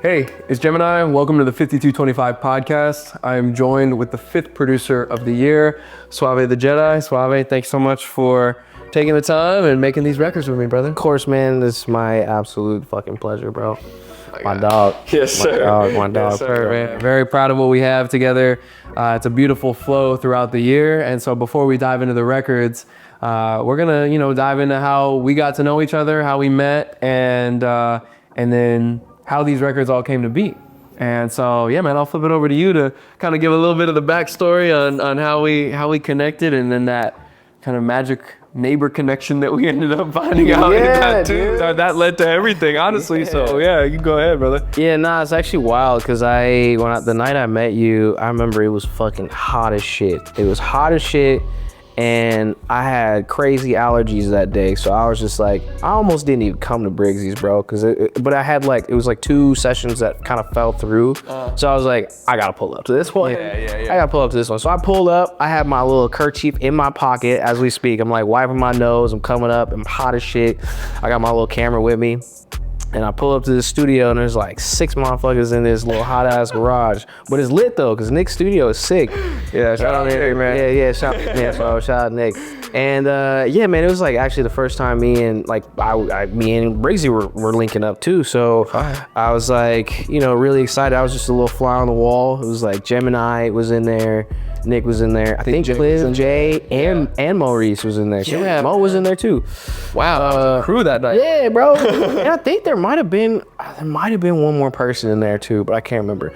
Hey, it's Djemini. Welcome to the 5225 podcast. I'm joined with the 5th producer of the year, SuaveTheJedi. Suave, thanks so much for taking the time and making these records with me, brother. Of course, man. This is my absolute fucking pleasure, bro. My dog. Yes, sir. My dog. Yes, sir, man. Very proud of what we have together. It's a beautiful flow throughout the year. And so before we dive into the records, we're going to, dive into how we got to know each other, how we met, and then how these records all came to be. And so, yeah, man, I'll flip it over to you to kind of give a little bit of the backstory on how we connected, and then that kind of magic neighbor connection that we ended up finding out. That led to everything, honestly. Yeah. So yeah, you go ahead, brother. Yeah, nah, it's actually wild because the night I met you, I remember it was fucking hot as shit. It was hot as shit. And I had crazy allergies that day, so I was just like, I almost didn't even come to Briggsy's, bro, but I had it was like 2 sessions that kind of fell through. So I was like, I gotta pull up to this one. I gotta pull up to this one. So I pulled up. I had my little kerchief in my pocket as we speak. I'm like wiping my nose. I'm coming up. I'm hot as shit. I got my little camera with me. And I pull up to the studio and there's like 6 motherfuckers in this little hot ass garage. But it's lit though, cause Nick's studio is sick. Yeah, shout out Nick, man. Yeah, shout out Nick. And yeah, man, it was like actually the first time me and Briggsy were linking up too. So I was like, really excited. I was just a little fly on the wall. It was like Djemini was in there. Nick was in there. I think Cliff, Jay, and Maurice was in there. Yeah, Mo was in there too. Wow, crew that night. Yeah, bro. And I think there might have been one more person in there too, but I can't remember.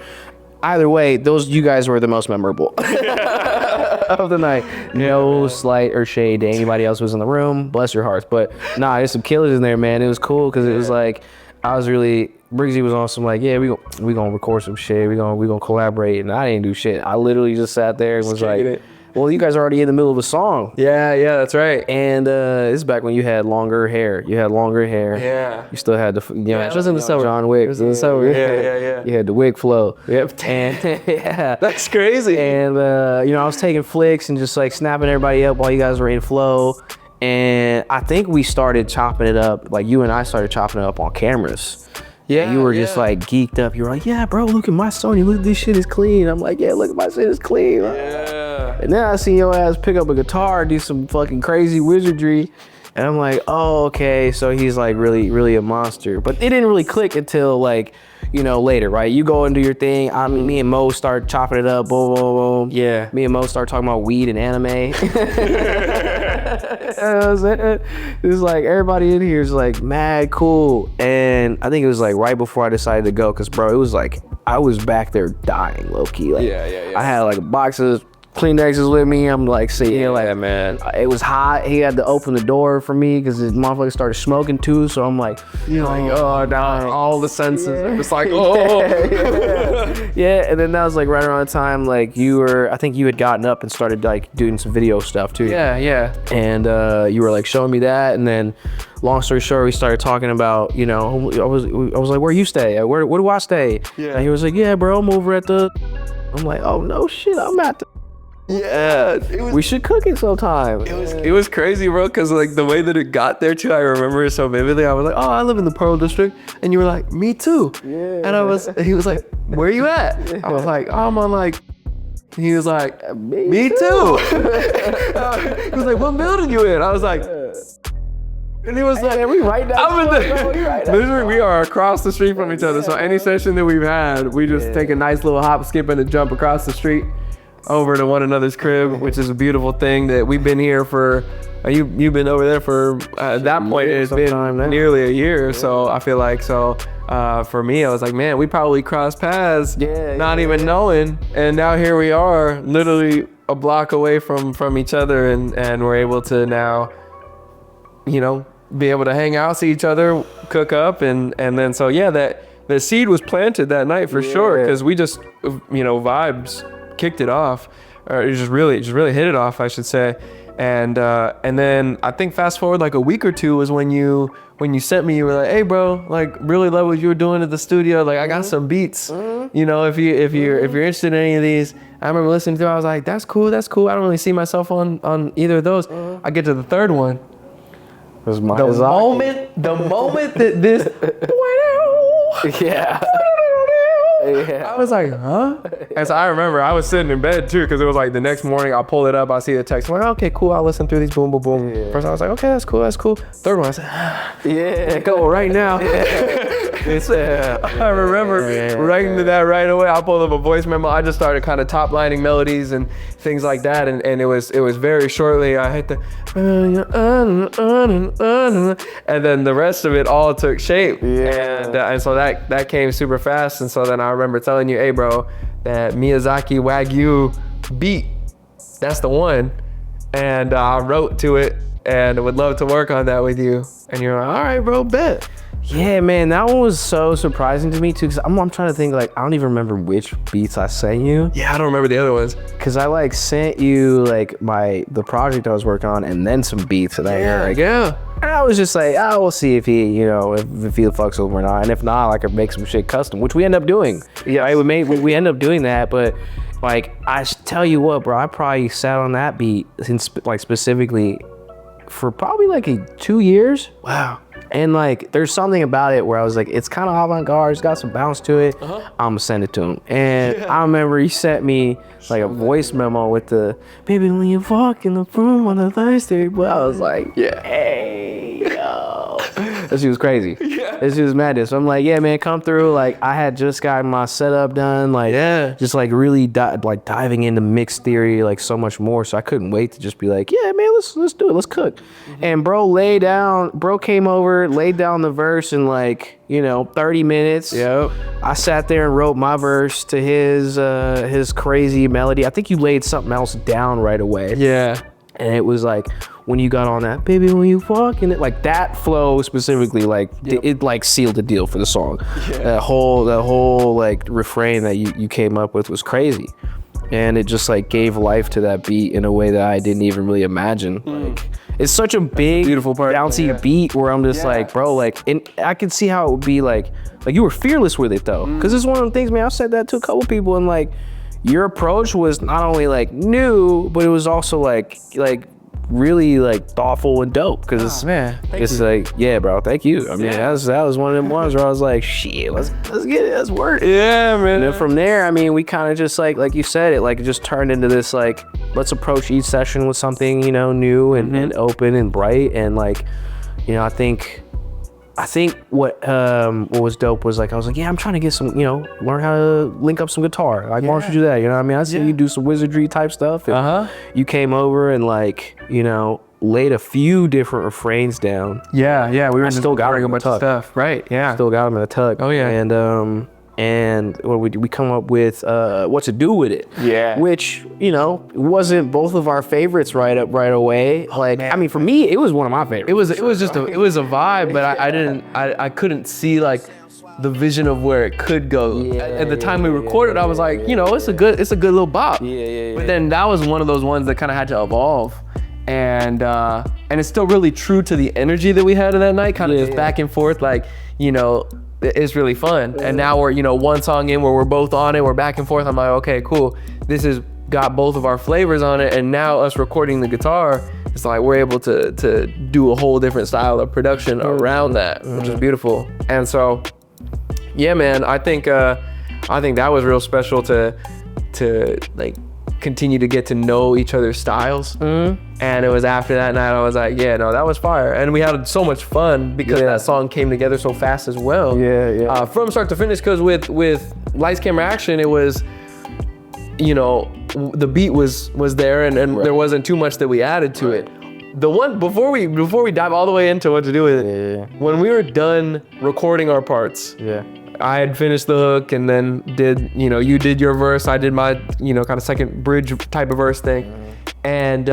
Either way, you guys were the most memorable of the night. No slight or shade to anybody else who was in the room. Bless your hearts. But nah, there's some killers in there, man. It was cool because it was like Briggsy was on some like, yeah, we gonna record some shit. We gonna collaborate, and I didn't do shit. I literally just sat there and was like, well, you guys are already in the middle of a song. Yeah, that's right. And this is back when you had longer hair. Yeah. You still had the, it was in the summer. John Wick. It was in the summer. Yeah. You had the wig flow. Yep. And yeah. That's crazy. And I was taking flicks and just like snapping everybody up while you guys were in flow. And I think we started chopping it up, like you and I started chopping it up on cameras. Yeah, and you were just like geeked up. You were like, yeah, bro, look at my Sony. Look, this shit is clean. I'm like, yeah, look at my shit is clean. Yeah. And then I seen your ass pick up a guitar, do some fucking crazy wizardry. And I'm like, oh, okay. So he's like really, really a monster. But it didn't really click until like, later, right? You go and do your thing. Me and Mo start chopping it up. Boom, boom, boom. Yeah. Me and Mo start talking about weed and anime. It's like everybody in here is like mad cool. And I think it was like right before I decided to go, because bro, it was like I was back there dying low key. Like, yeah. I had like a box of Kleenexes with me. I'm like sitting here like, man, it was hot. He had to open the door for me because his motherfucker started smoking too. So I'm like, down all the senses. Yeah. It's like, yeah. And then that was like right around the time like I think you had gotten up and started like doing some video stuff too. Yeah. And you were like showing me that, and then long story short, we started talking about, I was like, where you stay? Where do I stay? Yeah. And he was like, yeah, bro, I'm over at the. I'm like, oh no shit, I'm at the. Yeah, we should cook it sometime. It was crazy, bro, because like the way that it got there too, I remember it so vividly. I was like, oh, I live in the Pearl District, and you were like, me too. Yeah. And he was like, where are you at? I was like, oh, I'm on like. He was like, me too. He was like, what building you in? I was like. And he was like, we right literally, we are across the street from each other. So any session that we've had, we just take a nice little hop, skip, and a jump across the street over to one another's crib, which is a beautiful thing that we've been here for. You've been over there for, at that point, it's been nearly a year. So I feel like, for me, I was like, man, we probably crossed paths, not even knowing. And now here we are, literally a block away from each other. And we're able to now, be able to hang out, see each other, cook up. And then, so yeah, that the seed was planted that night for sure. Because we just, vibes kicked it off, or it just really hit it off, I should say. And then I think fast forward like a week or two was when you sent me, you were like, hey bro, like really love what you were doing at the studio. Like I got some beats, if you're interested in any of these. I remember listening to it, I was like, that's cool. I don't really see myself on either of those. I get to the third one. The moment that this I was like, huh? And so I remember I was sitting in bed too, because it was like the next morning. I pull it up, I see the text. I'm like, okay, cool. I'll listen through these. Boom, boom, boom. Yeah. First, I was like, okay, that's cool, that's cool. Third one, I said, Yeah. go right now. I remember writing to that right away. I pulled up a voice memo. I just started kind of top lining melodies and things like that, and it was very shortly. I hit the, and then the rest of it all took shape. Yeah. And so that came super fast. And so then I remember telling you, hey, bro, that Miyazaki Wagyu beat, that's the one. And I wrote to it and would love to work on that with you. And you're like, all right, bro, bet. Yeah, man, that one was so surprising to me too, because I'm trying to think, like, I don't even remember which beats I sent you. Yeah, I don't remember the other ones. Because I like sent you like the project I was working on and then some beats that I heard. Yeah. And I was just like, oh, we'll see if he, you know, if he fucks over or not. And if not, I could make some shit custom, which we end up doing. Yeah, we end up doing that, but like, I tell you what, bro, I probably sat on that beat like specifically for probably like 2 years. Wow. And like, there's something about it where I was like, it's kind of avant-garde, it's got some bounce to it. I'm gonna send it to him. And I remember he sent me like a voice memo with the, baby, when you walk in the room on a Thursday, but I was like, hey, yo. This shit was crazy. This shit was madness. So I'm like, yeah, man, come through. Like, I had just gotten my setup done, like, just like really diving into mix theory, like so much more. So I couldn't wait to just be like, yeah, man, let's do it, let's cook. And bro came over, laid down the verse in like, 30 minutes. Yep. I sat there and wrote my verse to his crazy melody. I think you laid something else down right away. Yeah. And it was like, when you got on that, baby, when you walk in it, like that flow specifically, like it like sealed the deal for the song. That whole like refrain that you came up with was crazy. And it just like gave life to that beat in a way that I didn't even really imagine. Like, it's such a big, beautiful part, bouncy beat where I'm just like, bro, like, and I could see how it would be like you were fearless with it though. Cause it's one of the things, man, I've said that to a couple people, and like, your approach was not only like new, but it was also like really like thoughtful and dope. Cause it's like, yeah, bro, thank you. I mean, that was one of them ones where I was like, shit, let's get it, let's work. Yeah, man. And then from there, I mean, we kind of just like you said, it just turned into this like, let's approach each session with something, new and open and bright. And like, I think what was dope was like, I was like, yeah, I'm trying to get some, learn how to link up some guitar. Like, why don't you do that? You know what I mean? I see you do some wizardry type stuff. And you came over and like, laid a few different refrains down. Yeah. We were still got a bunch of stuff. Right. Yeah. Still got them in a tug. Oh yeah. And what we come up with what to do with it. Yeah. Which, wasn't both of our favorites right away. Like, I mean, for me, it was one of my favorites. It was a vibe, but I couldn't see like the vision of where it could go. At the time we recorded, I was like, it's a good little bop. But then that was one of those ones that kind of had to evolve. And it's still really true to the energy that we had in that night, kind of just back and forth, like, it's really fun. And now we're, one song in where we're both on it, we're back and forth. I'm like, okay, cool. This has got both of our flavors on it. And now us recording the guitar, it's like we're able to do a whole different style of production around that, which is beautiful. And so, yeah, man, I think that was real special to like continue to get to know each other's styles. And it was after that night I was like, yeah, no, that was fire. And we had so much fun because that song came together so fast as well. From start to finish, because with Lights Camera Action, it was, the beat was there, and there wasn't too much that we added to it. The one before we dive all the way into what to do with it, when we were done recording our parts, I had finished the hook and then did, you did your verse, I did my, kind of second bridge type of verse thing. And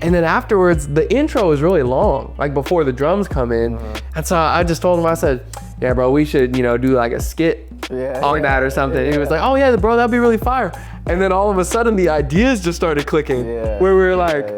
then afterwards, the intro was really long, like before the drums come in. And so I just told him, I said, yeah, bro, we should, do like a skit on that or something. And he was like, oh yeah, bro, that'd be really fire. And then all of a sudden the ideas just started clicking, where we were like,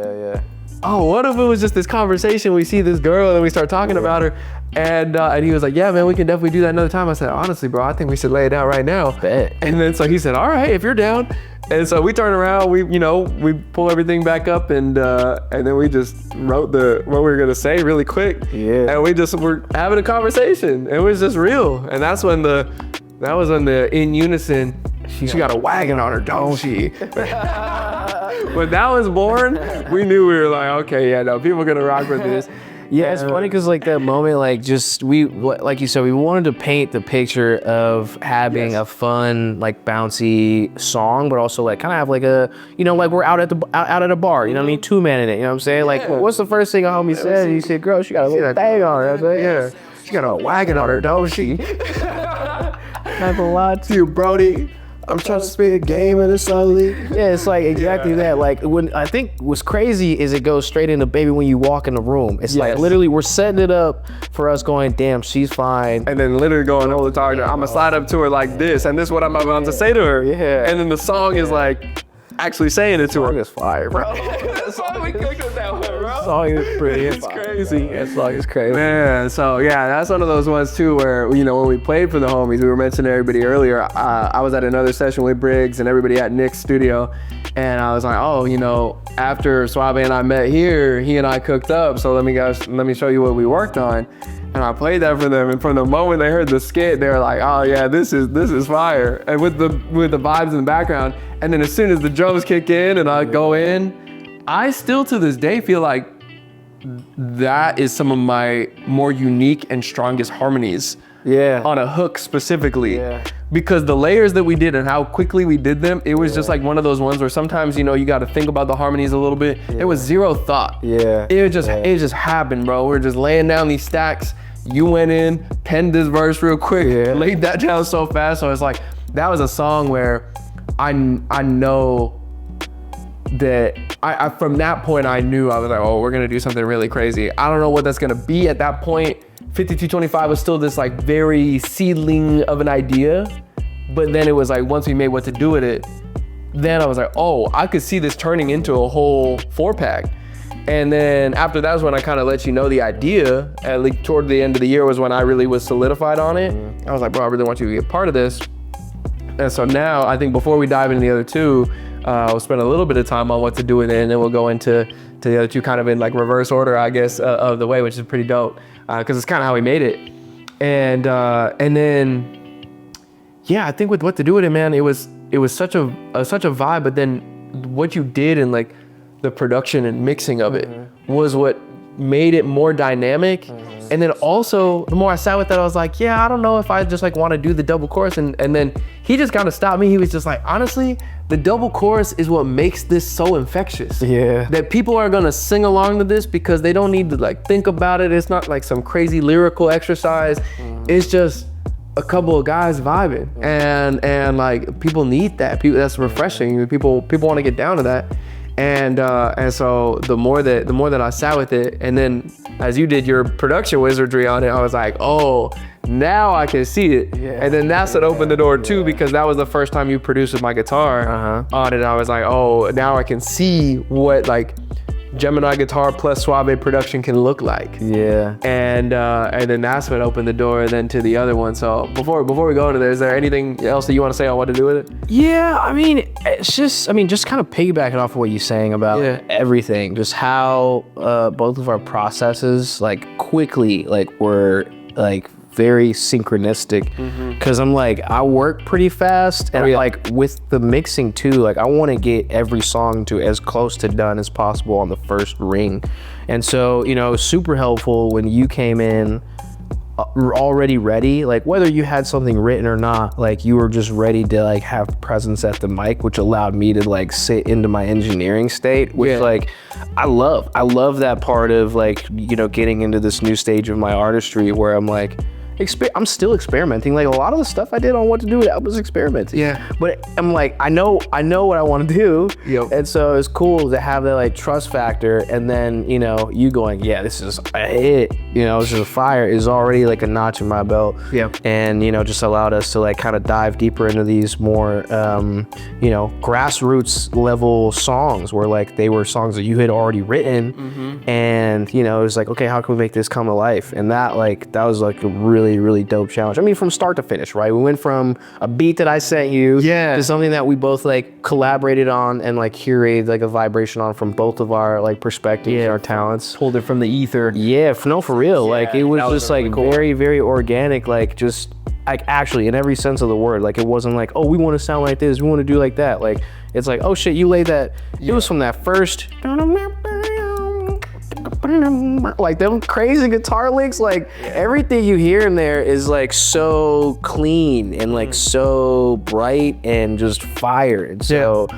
oh, what if it was just this conversation? We see this girl and we start talking about her. And he was like, yeah, man, we can definitely do that another time. I said, honestly, bro, I think we should lay it out right now. Bet. And then so he said, all right, if you're down. And so we turn around, we pull everything back up, and then we just wrote what we were gonna say really quick. And we just were having a conversation. It was just real. And that's when the That was on the In Unison. She got a wagon on her, don't she? When that was born, we knew we were like, okay, yeah, no, people are gonna rock with this. Yeah, it's funny because like that moment, like just like you said, we wanted to paint the picture of having a fun, like bouncy song, but also like kind of have like a, you know, like we're out at a bar, you know what I mean, 2-man in it, you know what I'm saying? Like, what's the first thing a homie said? He said, "Girl, she got a little thing on her." I was like, Yeah, she got a wagon on her, don't she? "Have a lot to." You, Brody. I'm trying to spit a game in it slowly. Yeah, it's like exactly that. Like when I think what's crazy is it goes straight into baby when you walk in the room. It's like literally we're setting it up for us going, damn, she's fine. And then literally going over the talk to her. I'm gonna slide up to her like this, and this is what I'm about to say to her. Yeah. And then the song is like actually saying it to her. It's fire, bro. That's why we cooked with that one, bro. Song is pretty. It's crazy. That song is crazy. Man, so yeah, that's one of those ones too where, you know, when we played for the homies, we were mentioning everybody earlier, I was at another session with Briggs and everybody at Nick's studio, and I was like, oh, you know, after Suave and I met here, he and I cooked up, so let me show you what we worked on. And I played that for them, and from the moment they heard the skit, they were like, oh yeah, this is fire. And with the vibes in the background, and then as soon as the drums kick in and I go in, I still to this day feel like that is some of my more unique and strongest harmonies. Yeah. On a hook specifically. Yeah. Because the layers that we did and how quickly we did them, it was just like one of those ones where sometimes, you know, you got to think about the harmonies a little bit. It was zero thought. Yeah. It just happened, bro. We're just laying down these stacks. You went in, penned this verse real quick, laid that down so fast. So it's like, that was a song where I know that I from that point I knew I was like, oh, we're gonna do something really crazy. I don't know what that's gonna be at that point. 5225 was still this like very seedling of an idea, but then it was like once we made what to do with it, then I was like, oh, I could see this turning into a whole 4-pack. And then after that was when I kind of let you know the idea. At least toward the end of the year was when I really was solidified on it. I was like, bro, I really want you to be a part of this. And so now I think before we dive into the other two, we'll spend a little bit of time on what to do with it, and then we'll go into the other two kind of in like reverse order, I guess, of the way, which is pretty dope, because it's kind of how we made it. And then, yeah, I think with what to do with it, man, it was such a vibe. But then what you did and like the production and mixing of it was what made it more dynamic. And then also the more I sat with that, I was like, yeah, I don't know if I just like want to do the double chorus. And then he just kind of stopped me. He was just like, honestly, the double chorus is what makes this so infectious. Yeah. That people are gonna sing along to this because they don't need to like think about it. It's not like some crazy lyrical exercise. It's just a couple of guys vibing, and like people need that. That's refreshing. People want to get down to that. And so the more that I sat with it, and then as you did your production wizardry on it, I was like, oh, now I can see it. And then that's what opened the door too, because that was the first time you produced with my guitar on it. I was like, oh, now I can see what like Djemini guitar plus Suave production can look like. Yeah. And then that's what opened the door then to the other one. So before we go into there, is there anything else that you want to say on what to do with it? Yeah, I mean, it's just, just kind of piggybacking off of what you're saying about everything, just how both of our processes like quickly like were like very synchronistic, because I'm like, I work pretty fast, and like with the mixing too, like I want to get every song to as close to done as possible on the first ring. And so, you know, it was super helpful when you came in already ready, like whether you had something written or not, like you were just ready to like have presence at the mic, which allowed me to like sit into my engineering state, which like I love that part of like, you know, getting into this new stage of my artistry where I'm like, I'm still experimenting. Like a lot of the stuff I did on what to do with it, I was experimenting. Yeah. But I'm like, I know what I want to do. Yep. And so it's cool to have that like trust factor. And then, you know, you going, yeah, this is a hit, you know, this is a fire, is already like a notch in my belt. Yep. And, you know, just allowed us to like kind of dive deeper into these more, you know, grassroots level songs where like they were songs that you had already written. And, you know, it was like, okay, how can we make this come to life? And that was like a really dope challenge. I mean, from start to finish, right? We went from a beat that I sent you to something that we both like collaborated on and like curated like a vibration on from both of our like perspectives and our talents. Pulled it from the ether. Yeah, no, for real. Like it was just like cool. Very organic, like just like actually in every sense of the word. Like it wasn't like, oh, we want to sound like this, we want to do like that. Like it's like, oh shit, you laid that. It was from that first, like them crazy guitar licks. Like everything you hear in there is like so clean and like so bright and just fire. And so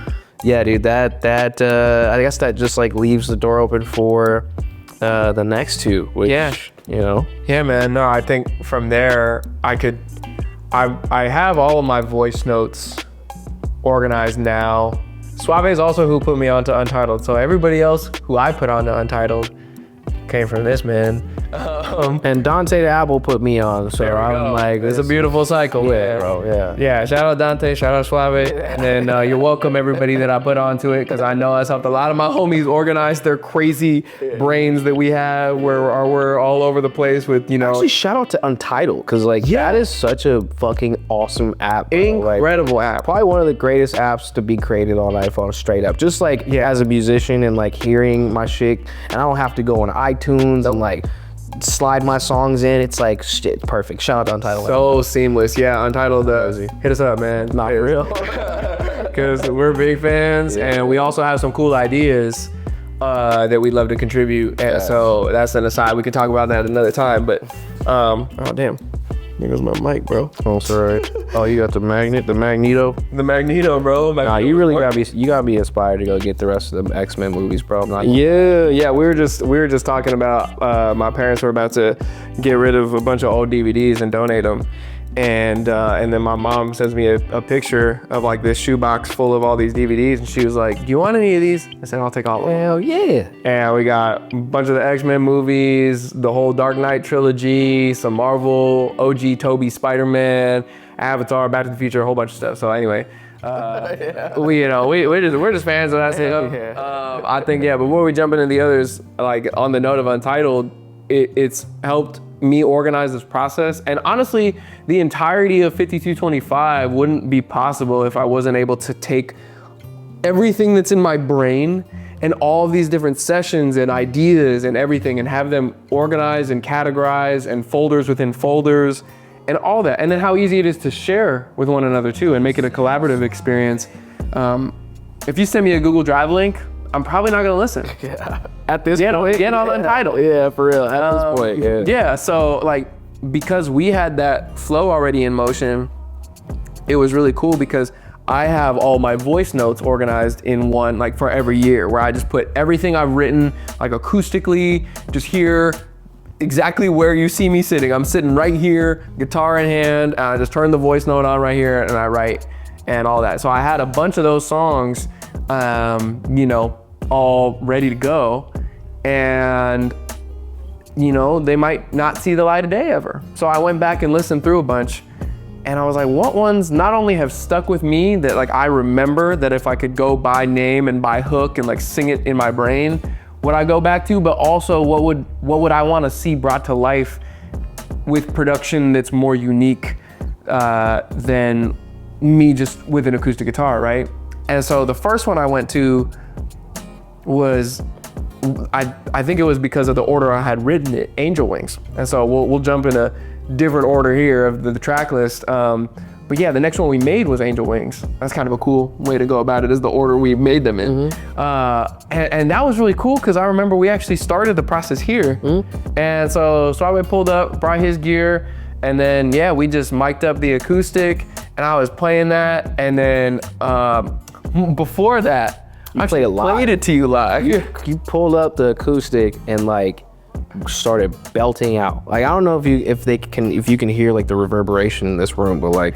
yeah, dude, that I guess that just like leaves the door open for the next two, which you know. Yeah, man. No, I think from there I have all of my voice notes organized now. Suave is also who put me onto Untitled. So everybody else who I put onto Untitled came from this man. And Dante the Apple put me on, so I'm like, it's a beautiful cycle, man. Bro, Yeah, shout out Dante, shout out Suave, and then you're welcome everybody that I put onto it, because I know that's helped a lot of my homies organize their crazy brains that we have, where we're all over the place with, you know. Actually, shout out to Untitled, because like that is such a fucking awesome app, bro. Incredible app. Probably one of the greatest apps to be created on iPhone, straight up. Just like as a musician and like hearing my shit, and I don't have to go on iTunes and like slide my songs in. It's like shit, perfect. Shout out to Untitled. So seamless. Yeah, Untitled, hit us up, man. Not for real. Because we're big fans, and we also have some cool ideas that we'd love to contribute. And so that's an aside. We can talk about that another time. But oh damn, here goes my mic, bro. Oh, sorry. Oh, you got the magneto. The Magneto, bro. Nah, you really gotta be inspired to go get the rest of the X-Men movies, bro. Yeah. We were just talking about my parents were about to get rid of a bunch of old DVDs and donate them. And then my mom sends me a picture of like this shoebox full of all these DVDs, and she was like, "Do you want any of these?" I said, "I'll take all of them." Hell yeah! And we got a bunch of the X-Men movies, the whole Dark Knight trilogy, some Marvel, OG Toby Spider-Man, Avatar, Back to the Future, a whole bunch of stuff. So anyway, we're just fans of that stuff. I think before we jump into the others, like on the note of Untitled, it's helped me organize this process. And honestly, the entirety of 5225 wouldn't be possible if I wasn't able to take everything that's in my brain and all of these different sessions and ideas and everything, and have them organized and categorized and folders within folders and all that. And then how easy it is to share with one another too, and make it a collaborative experience. If you send me a Google Drive link, I'm probably not gonna listen. Yeah. At this point. Get on Untitled. Yeah, for real. At this point. Yeah. So like, because we had that flow already in motion, it was really cool because I have all my voice notes organized in one, like for every year, where I just put everything I've written, like acoustically, just here, exactly where you see me sitting. I'm sitting right here, guitar in hand, and I just turn the voice note on right here and I write and all that. So I had a bunch of those songs, all ready to go, and they might not see the light of day ever. So I went back and listened through a bunch, and I was like, what ones not only have stuck with me that like I remember, that if I could go by name and by hook and like sing it in my brain, would I go back to, but also what would I want to see brought to life with production that's more unique than me just with an acoustic guitar, right? And so the first one I went to was, I think it was because of the order I had written it, Angel Wings. And so we'll jump in a different order here of the track list. But yeah, the next one we made was Angel Wings. That's kind of a cool way to go about it, is the order we made them in. And that was really cool because I remember we actually started the process here. And so I pulled up, brought his gear, and then we just mic'd up the acoustic, and I was playing that. And then before that, I played it to you live. You pulled up the acoustic and like started belting out. Like I don't know if you can hear like the reverberation in this room, but like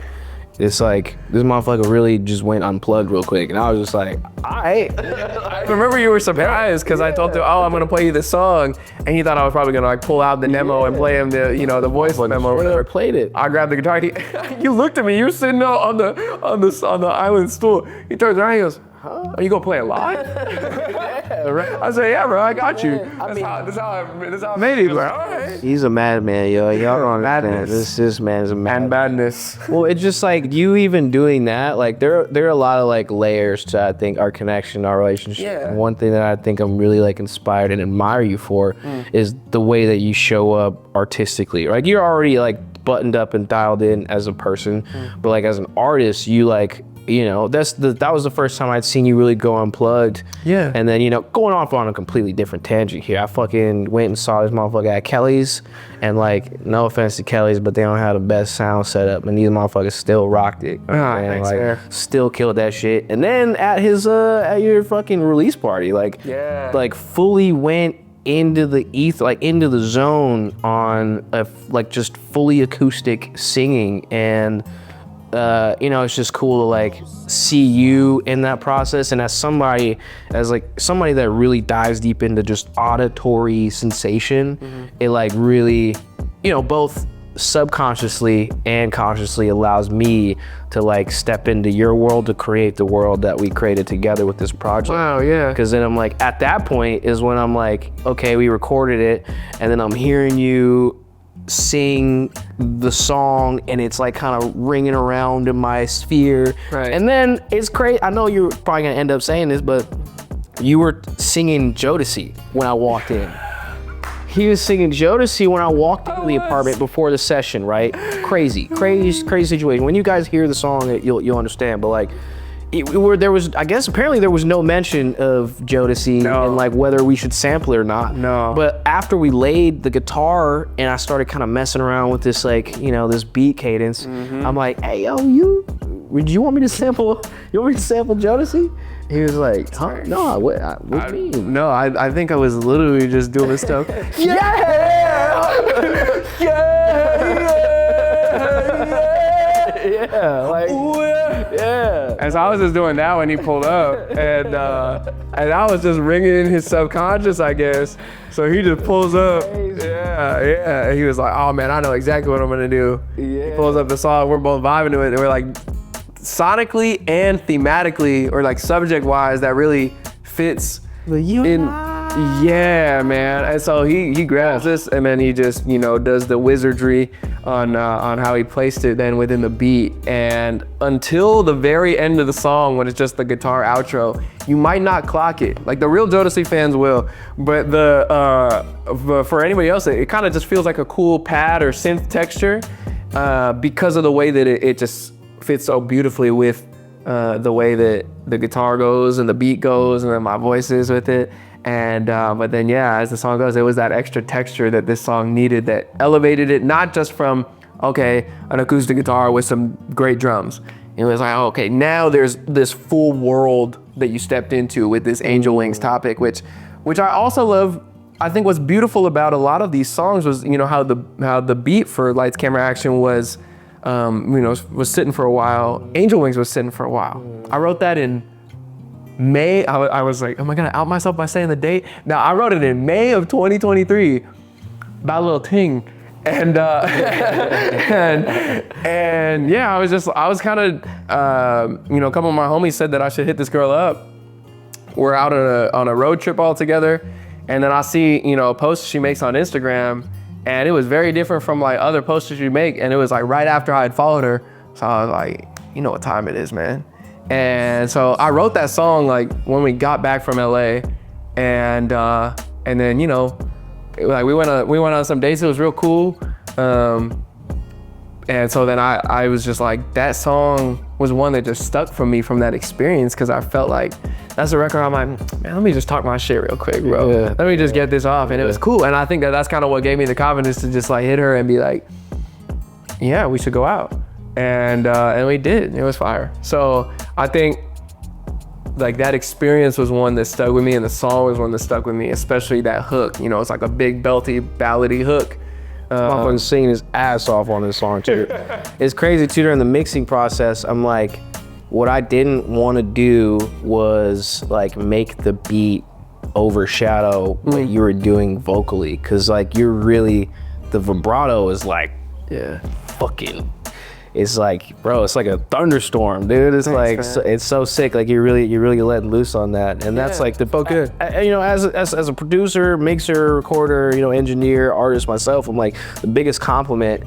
it's like this motherfucker really just went unplugged real quick, and I was just like, alright. I remember you were surprised because I told you, I'm gonna play you this song, and he thought I was probably gonna like pull out the demo and play him the voice memo. I never played it. I grabbed the guitar. You looked at me. You were sitting on the island stool. He turns around. He goes, "Are you gonna play it live?" right. I said, yeah, bro, I got you. I mean, That's how I made it. Like, all right. He's a madman, yo. Y'all don't understand. This man is a madman. And badness. Well, it's just like you even doing that. Like there are a lot of like layers to I think our connection, our relationship. Yeah. And one thing that I think I'm really like inspired and admire you for is the way that you show up artistically. Like you're already like buttoned up and dialed in as a person, but like as an artist, you like. You know, that was the first time I'd seen you really go unplugged. Yeah. And then, you know, going off on a completely different tangent here. I fucking went and saw this motherfucker at Kelly's. And like, no offense to Kelly's, but they don't have the best sound setup. And these motherfuckers still rocked it. Thanks, like, man. still killed that shit. And then at his, at your fucking release party, like, like fully went into the ether, like into the zone on like just fully acoustic singing. And you know, it's just cool to like see you in that process, and as somebody that really dives deep into just auditory sensation, it like really, you know, both subconsciously and consciously allows me to like step into your world to create the world that we created together with this project. Wow, yeah. Because then I'm like, at that point is when I'm like, okay, we recorded it, and then I'm hearing you sing the song, and it's like kind of ringing around in my sphere. Right. And then it's crazy. I know you're probably gonna end up saying this, but you were singing Jodeci when I walked in. He was singing Jodeci when I walked into the apartment before the session, right? Crazy situation. When you guys hear the song, you'll understand. But like, there was, I guess, apparently there was no mention of Jodeci and like whether we should sample it or not. No. But after we laid the guitar and I started kind of messing around with this, like, you know, this beat cadence, I'm like, hey, yo, would you want me to sample? You want me to sample Jodeci? He was like, huh? No, what do you mean? No, I think I was literally just doing stuff. Yeah, like, yeah. And so I was just doing that when he pulled up, and I was just ringing in his subconscious, I guess. So he just pulls up. Yeah. And he was like, oh man, I know exactly what I'm gonna do. He pulls up the song, we're both vibing to it, and we're like, sonically and thematically, or like subject-wise, that really fits in. Yeah, man. And so he grabs this, and then he just, you know, does the wizardry on how he placed it then within the beat. And until the very end of the song, when it's just the guitar outro, you might not clock it. Like the real Jodeci fans will, but for anybody else, it kind of just feels like a cool pad or synth texture because of the way that it just fits so beautifully with the way that the guitar goes and the beat goes, and then my voice is with it. And but then as the song goes, it was that extra texture that this song needed that elevated it, not just from an acoustic guitar with some great drums. It was like, okay, now there's this full world that you stepped into with this Angel Wings topic, which I also love. I think what's beautiful about a lot of these songs was, you know, how the beat for Lights Camera Action was, you know, was sitting for a while. Angel Wings was sitting for a while. I wrote that in May. I was like, am I gonna out myself by saying the date? Now I wrote it in May of 2023, about a little ting, and and yeah, I was kind of, you know, a couple of my homies said that I should hit this girl up. We're out on a road trip all together, and then I see, you know, a post she makes on Instagram, and it was very different from like other posts you make, and it was like right after I had followed her, so I was like, you know what time it is, man. And so I wrote that song like when we got back from LA, and then, you know, like we went on some dates. It was real cool, and so then I was just like, that song was one that just stuck from me from that experience, because I felt like that's a record I'm like, man, let me just talk my shit real quick, bro. Let me just get this off, and it was cool. And I think that's kind of what gave me the confidence to just like hit her and be like, yeah, we should go out. And we did. It was fire. So I think like that experience was one that stuck with me, and the song was one that stuck with me, especially that hook. You know, it's like a big belty ballady hook. Motherfucker's singing his ass off on this song too. It's crazy too. During the mixing process, I'm like, what I didn't want to do was like make the beat overshadow what you were doing vocally, because like you're really, the vibrato is like fucking, it's like, bro, it's like a thunderstorm, dude. It's like, it's so sick. Like you're really letting loose on that. And that's like the, good. you know, as a producer, mixer, recorder, you know, engineer, artist myself, I'm like, the biggest compliment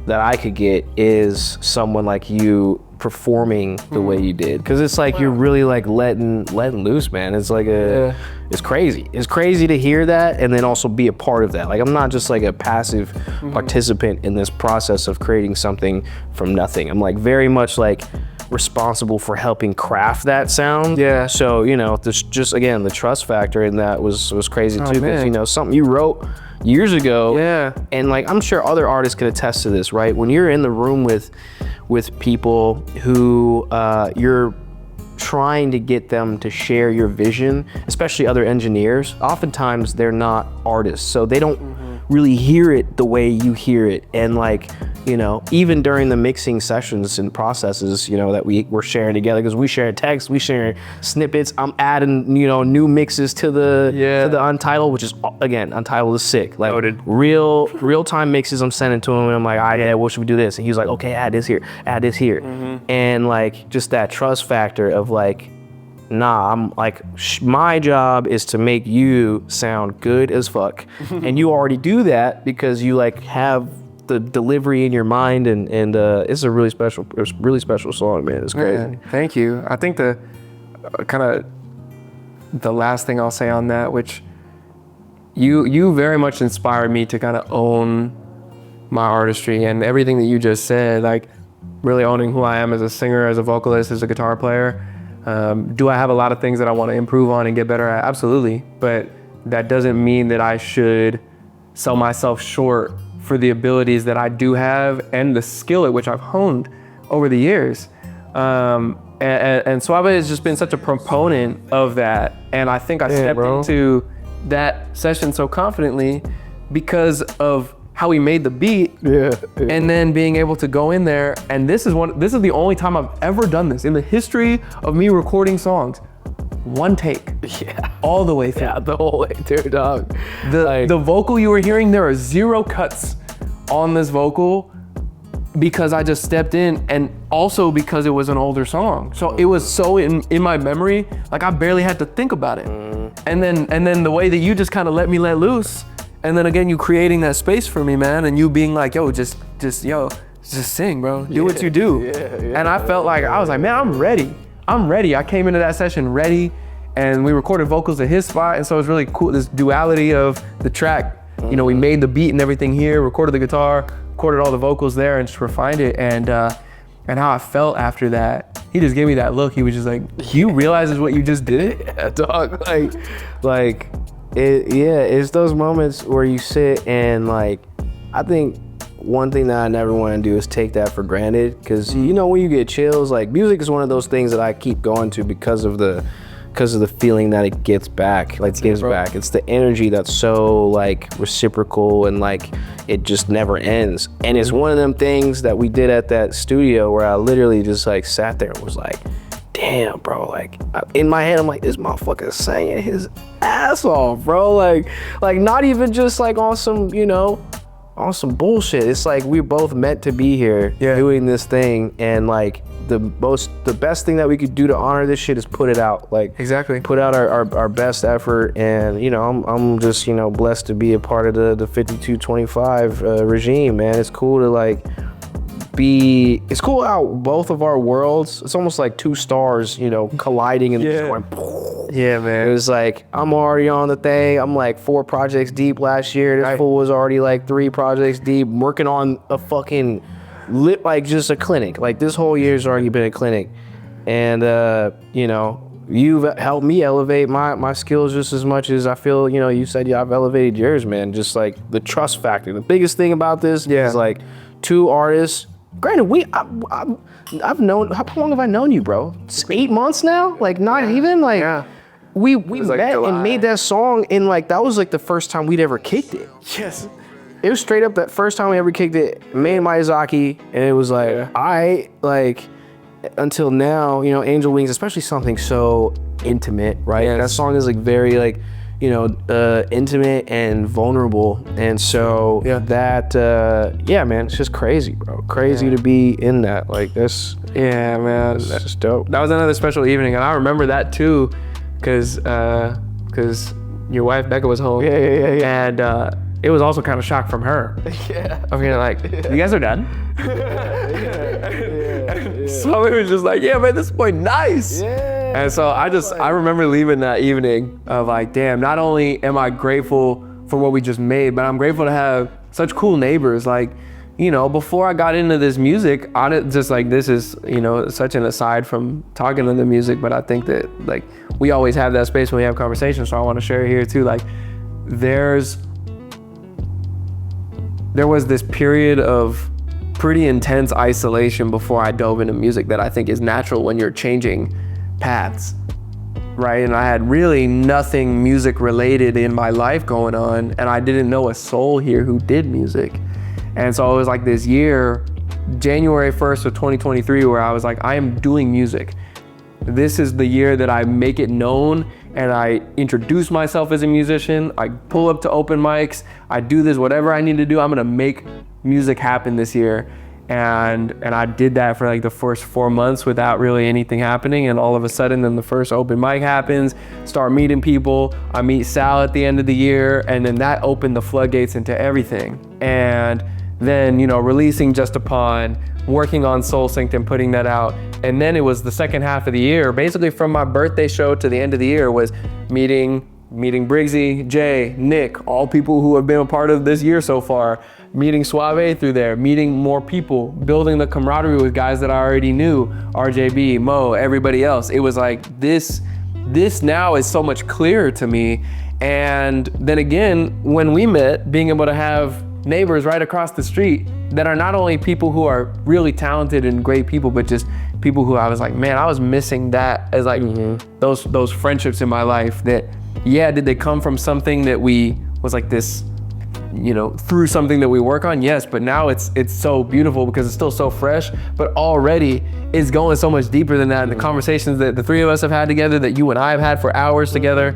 that I could get is someone like you performing the way you did, because it's like you're really like letting loose, man. It's like it's crazy to hear that and then also be a part of that. Like I'm not just like a passive participant in this process of creating something from nothing. I'm like very much like responsible for helping craft that sound. Yeah. So, you know, this just again, the trust factor in that was crazy too, because you know, something you wrote years ago. Yeah. And like I'm sure other artists could attest to this, right? When you're in the room with people who you're trying to get them to share your vision, especially other engineers, oftentimes they're not artists, so they don't really hear it the way you hear it. And like, you know, even during the mixing sessions and processes, you know, that we're sharing together, because we share text, we share snippets, I'm adding, you know, new mixes to the Untitled, which is, again, Untitled is sick. Like real time mixes I'm sending to him, and I'm like, all right, yeah, what should we do this? And he's like, okay, add this here. And like just that trust factor of like, nah, I'm like, my job is to make you sound good as fuck. And you already do that because you like have the delivery in your mind, and it's a really special song, man. It's crazy. Man, thank you. I think the kind of the last thing I'll say on that, which you very much inspired me to kind of own my artistry and everything that you just said, like really owning who I am as a singer, as a vocalist, as a guitar player. Do I have a lot of things that I want to improve on and get better at? Absolutely. But that doesn't mean that I should sell myself short for the abilities that I do have and the skill at which I've honed over the years. And Suave has just been such a proponent of that. And I think I stepped into that session so confidently because of how he made the beat, and then being able to go in there, and this is the only time I've ever done this in the history of me recording songs. One take, all the way through, the whole way through, dog. The vocal you were hearing, there are 0 cuts on this vocal because I just stepped in, and also because it was an older song, so it was so in my memory, like I barely had to think about it. And then the way that you just kind of let me let loose. And then again, you creating that space for me, man, and you being like, yo, just sing, bro. Do what you do. And I felt like, I was like, man, I'm ready. I came into that session ready, and we recorded vocals at his spot, and so it was really cool, this duality of the track. You know, we made the beat and everything here, recorded the guitar, recorded all the vocals there, and just refined it. And how I felt after that, he just gave me that look. He was just like, you realize what you just did? Yeah, dog. Like. It's those moments where you sit and like, I think one thing that I never want to do is take that for granted, because you know, when you get chills, like music is one of those things that I keep going to because of the feeling that it gives back. It's the energy that's so like reciprocal, and like it just never ends. And it's one of them things that we did at that studio where I literally just like sat there and was like, damn, bro, like in my head I'm like, this motherfucker singing his ass off, bro. Like not even just like on some, you know, on some bullshit. It's like we're both meant to be here doing this thing, and like the best thing that we could do to honor this shit is put it out. Like put out our best effort. And you know, I'm just, you know, blessed to be a part of the 5225 regime, man. It's cool to like it's cool how both of our worlds, it's almost like 2 stars, you know, colliding and just going, yeah, man. It was like, I'm already on the thing. I'm like 4 projects deep last year. This fool was already like 3 projects deep, working on a fucking like just a clinic. Like this whole year's already been a clinic. And you know, you've helped me elevate my skills just as much as I feel, you know, you said I've elevated yours, man. Just like the trust factor. The biggest thing about this is like 2 artists. Granted, I've known, how long have I known you, bro? It's 8 months now? Like not even like, we met and made that song, and like, that was like the first time we'd ever kicked it. Yes. It was straight up that first time we ever kicked it, me and Miyazaki, and it was like, like, until now, you know, Angel Wings, especially something so intimate, right? That song is like very like, intimate and vulnerable. And so that, man, it's just crazy, bro. Crazy to be in that. Like this. Yeah, man. That's just dope. That was another special evening, and I remember that too, because your wife Becca was home. Yeah. And it was also kind of shock from her. Yeah. I mean, like, you guys are done? So it was just like, yeah, man, this boy nice. Yeah. And so I remember leaving that evening of like, damn, not only am I grateful for what we just made, but I'm grateful to have such cool neighbors. Like, before I got into this music, just like, this is, such an aside from talking to the music, but I think that like we always have that space when we have conversations. So I want to share here too. Like, there was this period of pretty intense isolation before I dove into music that I think is natural when you're changing paths, right? And I had really nothing music related in my life going on, and I didn't know a soul here who did music. And so it was like this year, January 1st of 2023, where I was like, I am doing music. This is the year that I make it known and I introduce myself as a musician. I pull up to open mics. I do this, whatever I need to do. I'm gonna make music happen this year. And I did that for like the first 4 months without really anything happening. And all of a sudden, then the first open mic happens, start meeting people. I meet Sal at the end of the year, and then that opened the floodgates into everything. And then, releasing Just Upon, working on Soul Synced and putting that out. And then it was the second half of the year, basically from my birthday show to the end of the year, was meeting Briggsy, Jay, Nick, all people who have been a part of this year so far, meeting Suave through there, meeting more people, building the camaraderie with guys that I already knew, RJB, Mo, everybody else. It was like, this now is so much clearer to me. And then again, when we met, being able to have neighbors right across the street that are not only people who are really talented and great people, but just people who I was like, man, I was missing that as like those friendships in my life that, did they come from something that we was like this, through something that we work on? Yes, but now it's so beautiful because it's still so fresh, but already it's going so much deeper than that. And the conversations that the three of us have had together, that you and I have had for hours together,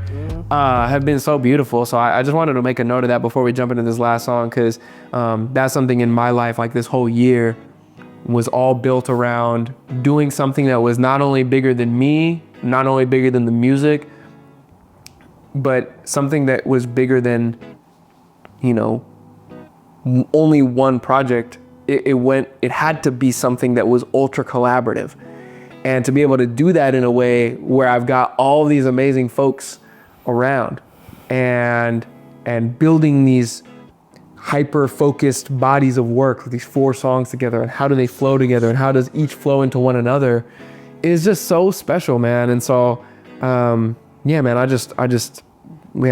have been so beautiful. So I just wanted to make a note of that before we jump into this last song, because that's something in my life, like this whole year was all built around doing something that was not only bigger than me, not only bigger than the music, but something that was bigger than, only one project. It had to be something that was ultra collaborative. And to be able to do that in a way where I've got all these amazing folks around and building these hyper-focused bodies of work, these 4 songs together, and how do they flow together, and how does each flow into one another, is just so special, man. And so, man,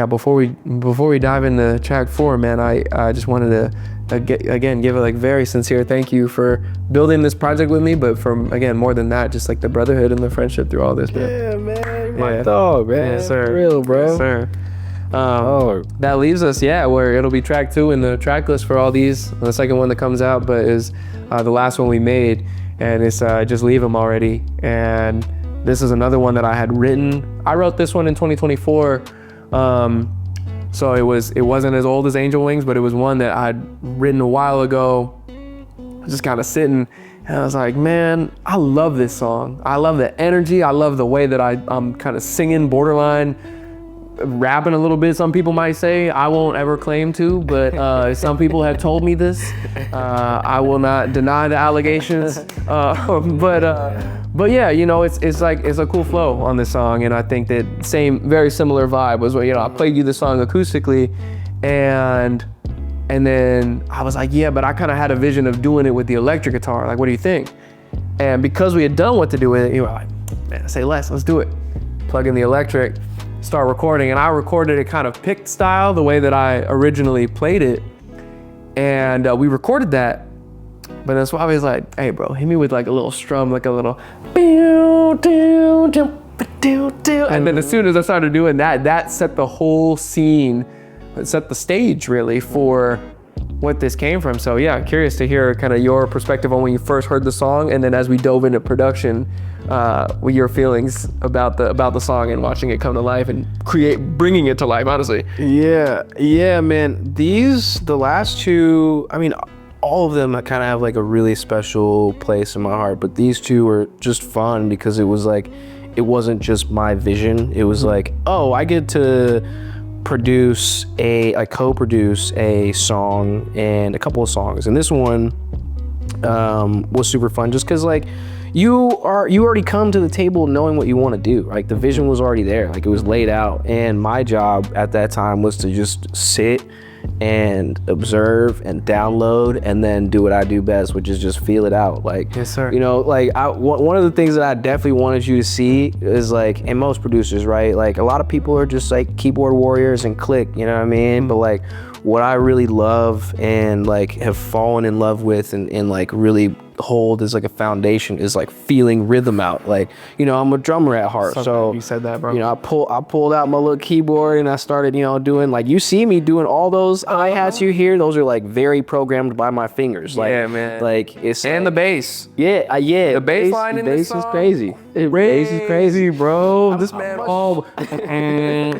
before we dive into track 4, man, I just wanted to give a like very sincere thank you for building this project with me, but from, again, more than that, just like the brotherhood and the friendship through all this, man. Yeah, man, you're my dog, man. Yes, sir. For real, bro. Yes, sir. That leaves us, where it'll be track 2 in the track list for all these. The second one that comes out, but is the last one we made, and it's Just Leave 'Em Already. And this is another one that I had written. I wrote this one in 2024. So it wasn't as old as Angel Wings, but it was one that I'd written a while ago. I was just kind of sitting, and I was like, man, I love this song. I love the energy. I love the way that I'm kind of singing, borderline rapping a little bit, some people might say. I won't ever claim to, but some people have told me this. I will not deny the allegations. But yeah, it's a cool flow on this song, and I think that very similar vibe was where, I played you the song acoustically, and then I was like, yeah, but I kind of had a vision of doing it with the electric guitar. Like, what do you think? And because we had done What to Do With It, you were like, man, say less, let's do it. Plug in the electric, start recording, and I recorded it kind of picked style, the way that I originally played it, and we recorded that. But then Suave was like, hey bro, hit me with like a little strum, like a little and then as soon as I started doing that, that set the whole scene, it set the stage really for what this came from. So yeah, I'm curious to hear kind of your perspective on when you first heard the song, and then as we dove into production, what your feelings about the song and watching it come to life and bringing it to life, honestly. Yeah, man. The last two, I mean, all of them kind of have like a really special place in my heart, but these two were just fun because it was like, it wasn't just my vision. It was like, oh, I get to co-produce a song and a couple of songs. And this one was super fun just because like, you already come to the table knowing what you want to do. Like the vision was already there, like it was laid out. And my job at that time was to just sit and observe and download and then do what I do best, which is just feel it out. Like, yes, sir. You know, like one of the things that I definitely wanted you to see is like, and most producers, right? Like a lot of people are just like keyboard warriors and click, you know what I mean? But like what I really love and like have fallen in love with and like really hold as like a foundation is like feeling rhythm out. Like, you know, I'm a drummer at heart. So you said that, bro. You know, I pulled out my little keyboard and I started, you know, doing like, you see me doing all those hi-hats you hear, those are like very programmed by my fingers. Like, yeah, man. Like it's and like, the bass. Yeah, yeah. The bass line in this bass is song. crazy. Bass is crazy, bro. This man,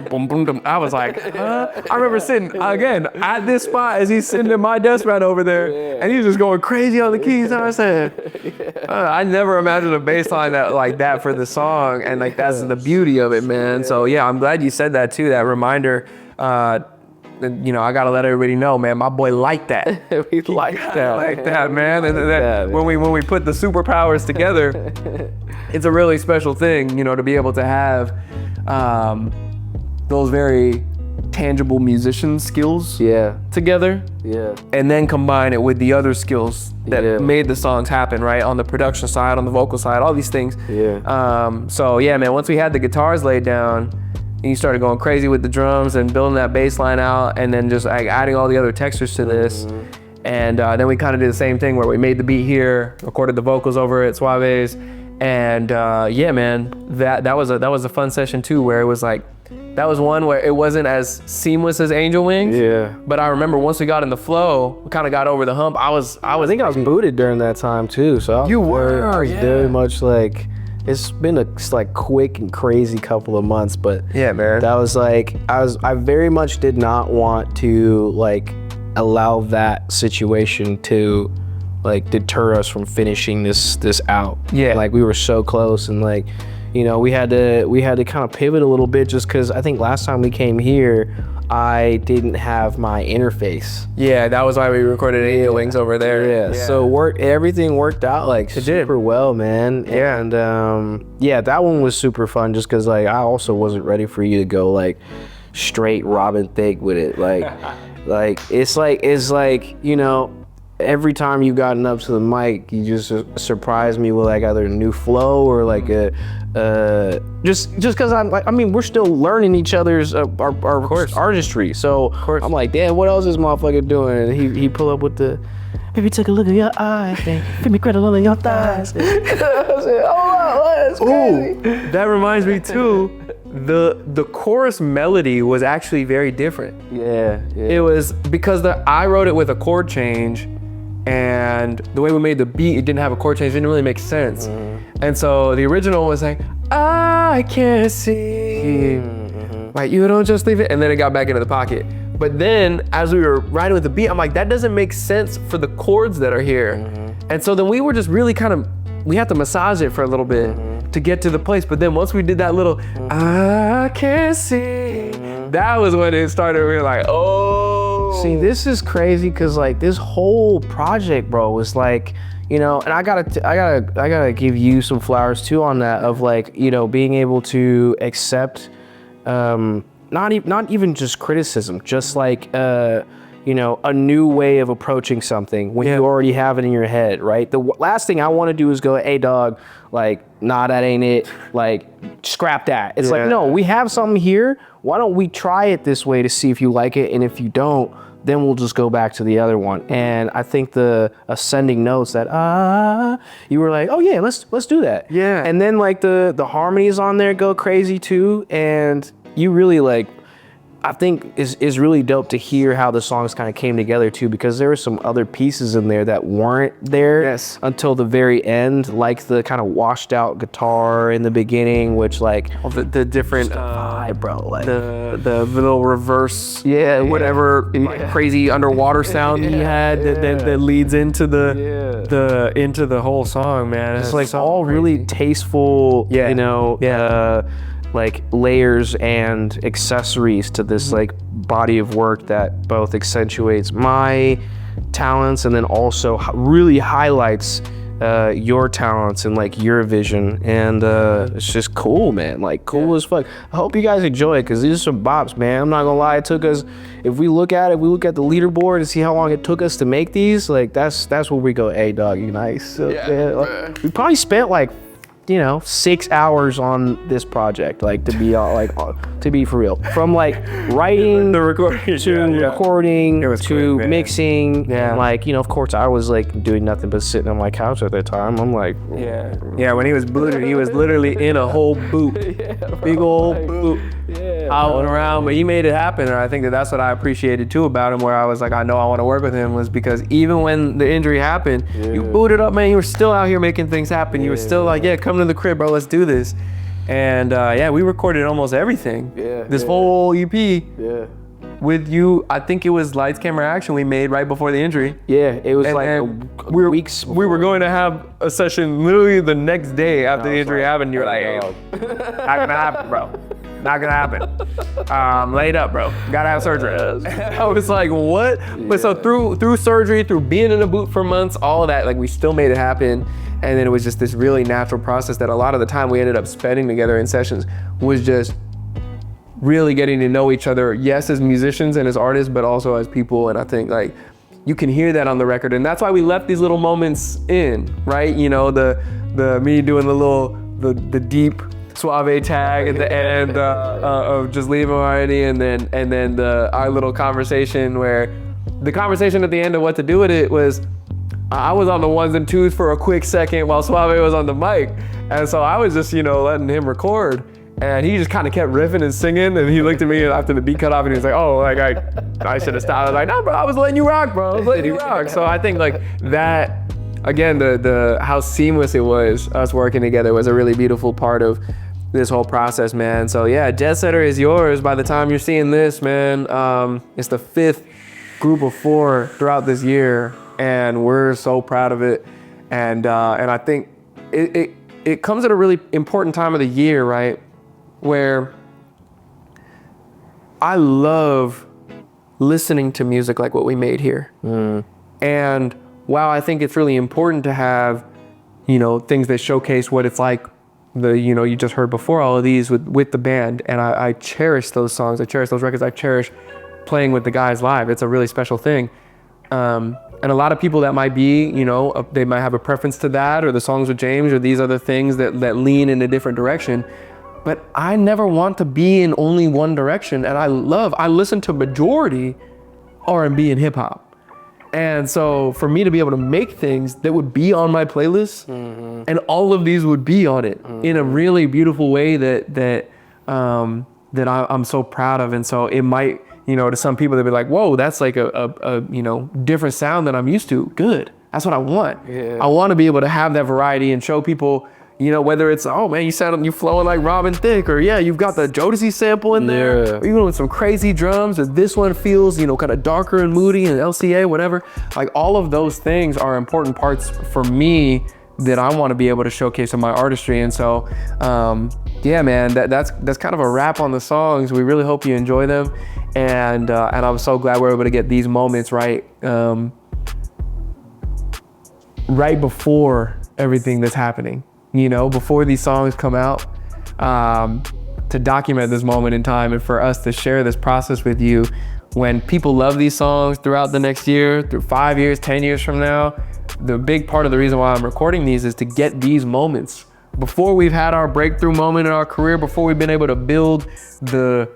boom, boom, boom. I was like, huh? I remember sitting again at this spot as he's sitting in my desk right over there, and he's just going crazy on the keys. And I said, I never imagined a bass line like that for the song, and like that's the beauty of it, man. So yeah, I'm glad you said that too. That reminder. You know, I gotta let everybody know, man. My boy liked that. We like that. Like that, man. And when we put the superpowers together, it's a really special thing, you know, to be able to have those very tangible musician skills together. Yeah. And then combine it with the other skills that made the songs happen, right? On the production side, on the vocal side, all these things. Yeah. So yeah, man, once we had the guitars laid down, and you started going crazy with the drums and building that bass line out, and then just like adding all the other textures to this. And then we kind of did the same thing where we made the beat here, recorded the vocals over at Suave's, and yeah, man, that was a fun session too, where it was like, that was one where it wasn't as seamless as Angel Wings. Yeah. But I remember once we got in the flow, we kind of got over the hump. I think I was booted during that time too. So I was very much like. It's been a like quick and crazy couple of months, but yeah, man, that was like I very much did not want to like allow that situation to like deter us from finishing this out. Yeah, like we were so close, and like, you know, we had to kind of pivot a little bit just because I think last time we came here, I didn't have my interface. Yeah, that was why we recorded Angel Wings over there. Yeah. So everything worked out like super well, man. Yeah. And yeah, that one was super fun just because like I also wasn't ready for you to go like straight Robin Thicke with it. Like, it's like, you know, every time you gotten up to the mic, you just surprised me with like either a new flow or like a just because I'm like, I mean, we're still learning each other's our artistry. So I'm like, damn, what else is motherfucker doing? And he pull up with the, baby, take a look at your eyes, and feel me cradle all of your thighs. I said, oh, that's crazy. Ooh, that reminds me too. The chorus melody was actually very different. Yeah. It was because I wrote it with a chord change, and the way we made the beat, it didn't have a chord change. It didn't really make sense. And so the original was like, I can't see. Like, you don't just leave it. And then it got back into the pocket. But then as we were riding with the beat, I'm like, that doesn't make sense for the chords that are here. And so then we were just really we had to massage it for a little bit to get to the place. But then once we did that little, I can't see, that was when it started. We were like, oh. See, this is crazy because like this whole project, bro, was like, you know, and I gotta give you some flowers too on that, of like, you know, being able to accept, not even just criticism, just like, you know, a new way of approaching something when you already have it in your head, right? The last thing I want to do is go, hey dog, like, nah, that ain't it, like, scrap that. It's like, no, we have something here. Why don't we try it this way to see if you like it? And if you don't, then we'll just go back to the other one. And I think the ascending notes that, you were like, oh yeah, let's do that. Yeah. And then like the harmonies on there go crazy too. And you really like, I think is really dope to hear how the songs kind of came together too, because there were some other pieces in there that weren't there until the very end, like the kind of washed out guitar in the beginning, which like the different vibe, bro, like the little reverse, whatever like, crazy underwater sound he had that leads into the whole song, man. It's like so all crazy. Really tasteful, you know, like layers and accessories to this like body of work that both accentuates my talents and then also really highlights your talents and like your vision, and it's just cool, man. Like cool as fuck. I hope you guys enjoy it, because these are some bops, man. I'm not gonna lie, it took us, if we look at the leaderboard and see how long it took us to make these, like that's where we go, hey dog, you nice. Man, like, we probably spent like, you know, 6 hours on this project, like to be for real, from like writing the recording to recording to mixing, like, you know, of course I was like doing nothing but sitting on my couch at that time. I'm like, when he was booted, he was literally in a whole boot, big old boot, out and around, but he made it happen. And I think that's what I appreciated too about him, where I was like, I know I want to work with him, was because even when the injury happened, you booted up, man. You were still out here making things happen. You were still like, come to the crib, bro, let's do this. And we recorded almost everything. This whole EP with you. I think it was Lights Camera Action we made right before the injury. It was weeks before. We were going to have a session literally the next day after the injury happened. You were like, hey, not gonna happen, bro. Not gonna happen. Laid up, bro. Gotta have surgery. I was like, what? But so through surgery, through being in a boot for months, all of that, like we still made it happen. And then it was just this really natural process that a lot of the time we ended up spending together in sessions was just really getting to know each other, yes, as musicians and as artists, but also as people. And I think like you can hear that on the record. And that's why we left these little moments in, right? You know, the me doing the deep Suave tag at the end of just leaving already, and then our little conversation where the conversation at the end of what to do with it was, I was on the ones and twos for a quick second while Suave was on the mic. And so I was just, you know, letting him record. And he just kind of kept riffing and singing. And he looked at me after the beat cut off and he was like, oh, like I should have stopped. I was like, no, bro, I was letting you rock, bro. I was letting you rock. So I think like that, again, the how seamless it was, us working together, was a really beautiful part of this whole process, man. So yeah, Djetsetter is yours by the time you're seeing this, man. It's the 5th group of 4 throughout this year. And we're so proud of it, and I think it comes at a really important time of the year, right? Where I love listening to music like what we made here, and while I think it's really important to have, you know, things that showcase what it's like, you just heard before all of these with the band, and I cherish those songs, I cherish those records, I cherish playing with the guys live. It's a really special thing. And a lot of people that might be, you know, they might have a preference to that or the songs with James or these other things that lean in a different direction. But I never want to be in only one direction. And I listen to majority R&B and hip hop. And so for me to be able to make things that would be on my playlist, and all of these would be on it in a really beautiful way that I'm so proud of. And so it might, you know, to some people they'll be like, whoa, that's like a you know, different sound than I'm used to. Good. That's what I want. I want to be able to have that variety and show people, you know, whether it's, oh man, you flowing like Robin Thicke, or you've got the Jodeci sample in there, or even with some crazy drums, or this one feels, you know, kind of darker and moody and LCA, whatever. Like all of those things are important parts for me that I want to be able to showcase in my artistry. And so, yeah, man, that's kind of a wrap on the songs. We really hope you enjoy them. And I'm so glad we're able to get these moments right before everything that's happening, you know, before these songs come out, to document this moment in time and for us to share this process with you when people love these songs throughout the next year, through 5 years, 10 years from now. The big part of the reason why I'm recording these is to get these moments before we've had our breakthrough moment in our career, before we've been able to build the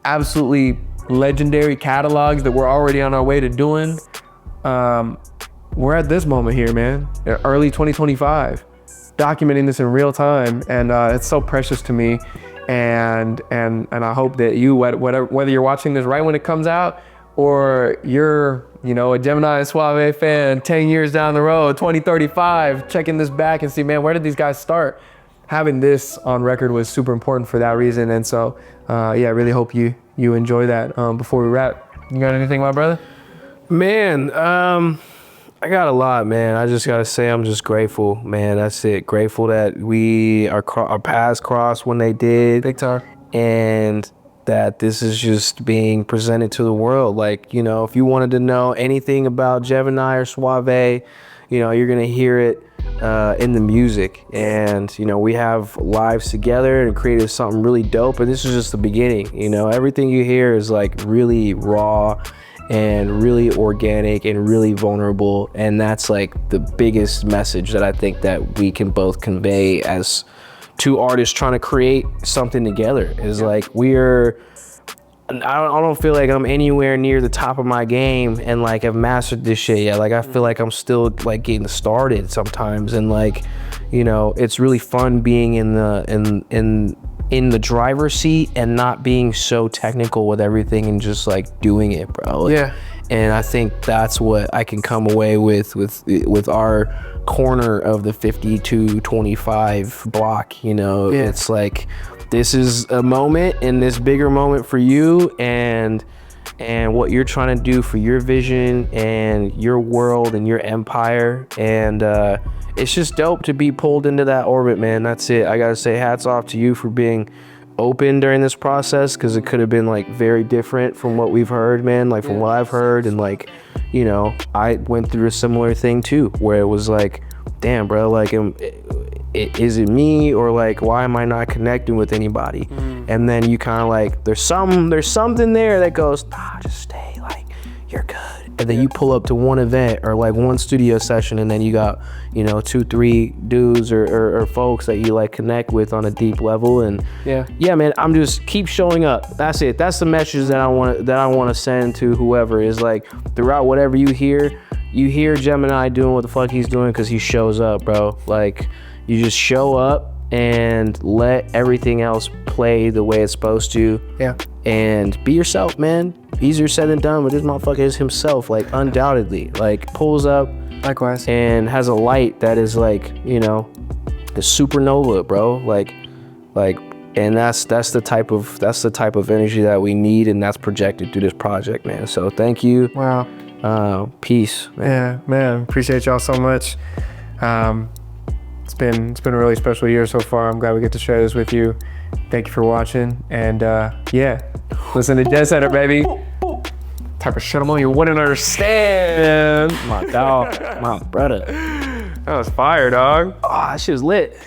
absolutely legendary catalogs that we're already on our way to doing. We're at this moment here, man, early 2025, documenting this in real time. And it's so precious to me. and I hope that you, whether you're watching this right when it comes out, or you're, you know, a Djemini Suave fan 10 years down the road, 2035, checking this back and see, man, where did these guys start? Having this on record was super important for that reason. And so, yeah, I really hope you enjoy that. Before we wrap, you got anything, my brother? Man, I got a lot, man. I just gotta say, I'm just grateful, man. That's it. Grateful that our paths crossed when they did. Big time. And that this is just being presented to the world. Like, you know, if you wanted to know anything about Djemini or Suave, you know, you're gonna hear it in the music. And, you know, we have lives together and created something really dope, but this is just the beginning. You know, everything you hear is like really raw and really organic and really vulnerable, and that's like the biggest message that I think that we can both convey as two artists trying to create something together. Is like, I don't feel like I'm anywhere near the top of my game and like I've mastered this shit yet. Like I feel like I'm still like getting started sometimes, and like, you know, it's really fun being in the driver's seat and not being so technical with everything and just like doing it, bro. Like, yeah. And I think that's what I can come away with our corner of the 52-25 block. You know, yeah. It's like, this is a moment and this bigger moment for you and what you're trying to do for your vision and your world and your empire. And it's just dope to be pulled into that orbit, man. That's it. I gotta say hats off to you for being open during this process, because it could have been like very different from what we've heard, man, like from what I've heard. And like, you know, I went through a similar thing too, where it was like, damn, bro, like, is it me, or like, why am I not connecting with anybody? And then you kind of like, there's something there that goes, nah, just stay, like, you're good. And then you pull up to one event or like one studio session, and then you got, you know, 2-3 dudes or folks that you like connect with on a deep level. And yeah, man, I'm just keep showing up. That's it. That's the message that I want to send to whoever, is like, throughout whatever you hear Djemini doing what the fuck he's doing because he shows up, bro. Like, you just show up and let everything else play the way it's supposed to. Yeah. And be yourself, man. Easier said than done, but this motherfucker is himself, like, undoubtedly. Like, pulls up. Likewise. And has a light that is like, you know, the supernova, bro. Like, and that's the type of energy that we need, and that's projected through this project, man. So thank you. Wow. Peace, man. Yeah, man. Appreciate y'all so much. It's been a really special year so far. I'm glad we get to share this with you. Thank you for watching. And yeah, listen to Djetsetter, baby. Type of shit I'm on, you wouldn't understand. My dog, my brother. That was fire, dog. Oh, that shit was lit.